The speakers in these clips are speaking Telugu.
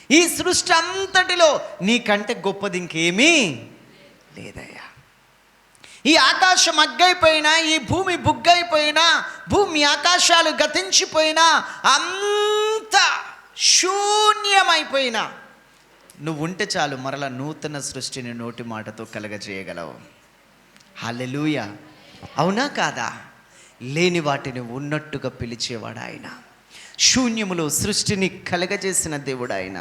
ఈ సృష్టి అంతటిలో నీకంటే గొప్పది ఇంకేమీ లేదయ్యా. ఈ ఆకాశం అగ్గైపోయినా, ఈ భూమి బుగ్గైపోయినా, భూమి ఆకాశాలు గతించిపోయినా, అంత శూన్యమైపోయినా నువ్వు ఉంటే చాలు మరలా నూతన సృష్టిని నోటి మాటతో కలగజేయగలవు. హల్లెలూయా. అవునా కాదా? లేని వాటిని ఉన్నట్టుగా పిలిచేవాడు ఆయన. శూన్యములో సృష్టిని కలగజేసిన దేవుడు ఆయన.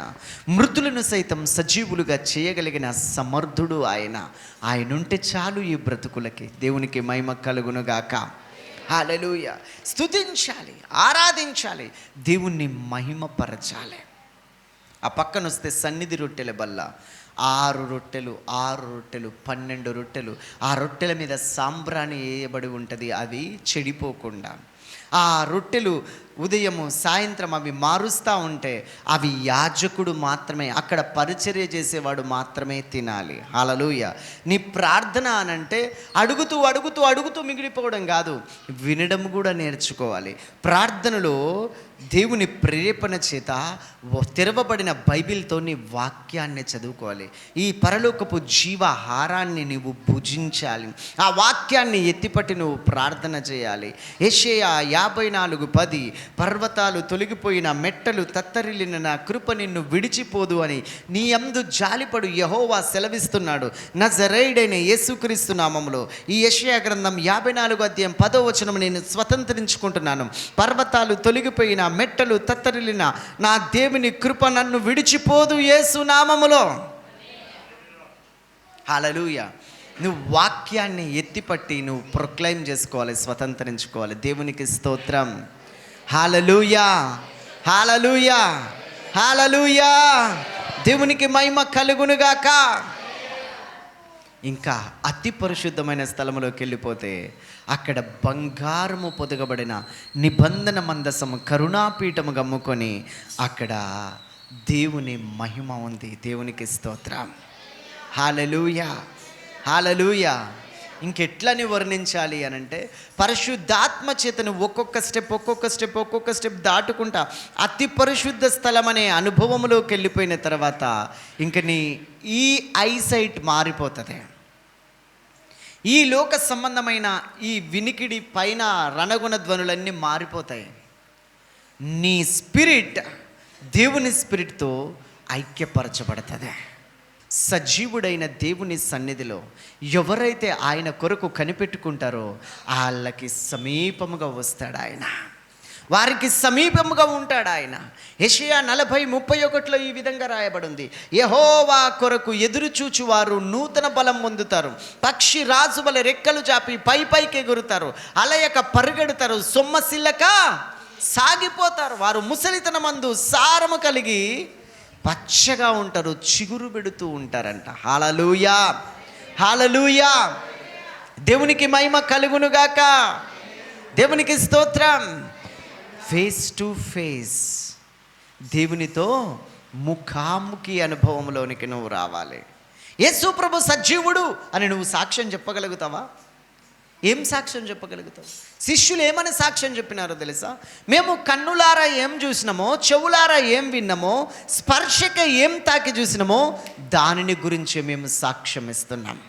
మృతులను సైతం సజీవులుగా చేయగలిగిన సమర్థుడు ఆయన. ఆయన ఉంటే చాలు ఈ బ్రతుకులకి. దేవునికి మహిమ కలుగునుగాక. హల్లెలూయా. స్తుతించాలి, ఆరాధించాలి, దేవుణ్ణి మహిమపరచాలి. ఆ పక్కన వస్తే సన్నిధి రొట్టెల బల్ల. 6 రొట్టెలు 12 రొట్టెలు. ఆ రొట్టెల మీద సాంబ్రాణి వేయబడి ఉంటుంది, అవి చెడిపోకుండా. ఆ రొట్టెలు ఉదయము సాయంత్రం అవి మారుస్తూ ఉంటే అవి యాజకుడు మాత్రమే, అక్కడ పరిచర్య చేసేవాడు మాత్రమే తినాలి. హల్లెలూయా. నీ ప్రార్థన అనంటే అడుగుతూ అడుగుతూ అడుగుతూ మిగిలిపోవడం కాదు, వినడం కూడా నేర్చుకోవాలి. ప్రార్థనలో దేవుని ప్రేరేపణ చేత తెరవబడిన బైబిల్తో నీ వాక్యాన్ని చదువుకోవాలి. ఈ పరలోకపు జీవాహారాన్ని నువ్వు భుజించాలి. ఆ వాక్యాన్ని ఎత్తిపట్టి నువ్వు ప్రార్థన చేయాలి. యెషయా 54:10 పర్వతాలు తొలగిపోయిన, మెట్టలు తత్తరిల్లిన నా కృప నిన్ను విడిచిపోదు అని నీ యందు జాలిపడు యెహోవా సెలవిస్తున్నాడు. నజరేయుడైన యేసుక్రీస్తు నామములో ఈ యెషయా గ్రంథం 54:10 నేను స్వతంత్రించుకుంటున్నాను. పర్వతాలు తొలగిపోయిన, మెట్టలు తత్తరిల్లిన నా దేవుని కృప నన్ను విడిచిపోదు యేసు నామములో. హల్లెలూయా. నువ్వు వాక్యాన్ని ఎత్తిపట్టి నువ్వు ప్రొక్లైమ్ చేసుకోవాలి, స్వతంత్రించుకోవాలి. దేవునికి స్తోత్రం. హల్లెలూయా, హల్లెలూయా, హల్లెలూయా. దేవునికి మహిమ కలుగునుగాక. ఇంకా అతి పరిశుద్ధమైన స్థలములోకి వెళ్ళిపోతే అక్కడ బంగారము పొదగబడిన నిబంధన మందసము, కరుణాపీఠము గమ్ముకొని అక్కడ దేవుని మహిమ ఉంది. దేవునికి స్తోత్రం. హల్లెలూయా, హల్లెలూయా. ఇంకెట్లని వర్ణించాలి అనంటే పరిశుద్ధాత్మ చేతను ఒక్కొక్క స్టెప్ దాటుకుంటా అతి పరిశుద్ధ స్థలం అనే అనుభవంలోకి వెళ్ళిపోయిన తర్వాత ఇంక నీ ఈ ఐసైట్ మారిపోతుంది. ఈ లోక సంబంధమైన ఈ వినికిడి పైన రణగుణ ధ్వనులన్నీ మారిపోతాయి. నీ స్పిరిట్ దేవుని స్పిరిట్తో ఐక్యపరచబడుతుంది. సజీవుడైన దేవుని సన్నిధిలో ఎవరైతే ఆయన కొరకు కనిపెట్టుకుంటారో వాళ్ళకి సమీపముగా వస్తాడు ఆయన, వారికి సమీపముగా ఉంటాడు ఆయన. యెషయా 40:31 ఈ విధంగా రాయబడింది, యెహోవా కొరకు ఎదురు చూచువారు నూతన బలం పొందుతారు, పక్షి రాజు వలె రెక్కలు చాపి పైకి ఎగురుతారు, అలయక పరిగెడతారు, సొమ్మసిల్లక సాగిపోతారు. వారు ముసలితనమందు సారము కలిగి పచ్చగా ఉంటారు, చిగురు పెడుతూ ఉంటారంట. హల్లెలూయా, హల్లెలూయా. దేవునికి మహిమ కలుగునుగాక. దేవునికి స్తోత్రం. ఫేస్ టు ఫేస్ దేవునితో ముఖాముఖి అనుభవంలోనికి నువ్వు రావాలి. యేసు ప్రభు సజీవుడు అని నువ్వు సాక్ష్యం చెప్పగలుగుతావా? ఏం సాక్ష్యం చెప్పగలుగుతావు? శిష్యులు ఏమని సాక్ష్యం చెప్పినారో తెలుసా? మేము కన్నులారా ఏం చూసినామో, చెవులారా ఏం విన్నామో, స్పర్శక ఏం తాకి చూసినామో దానిని గురించి మేము సాక్ష్యం ఇస్తున్నాం.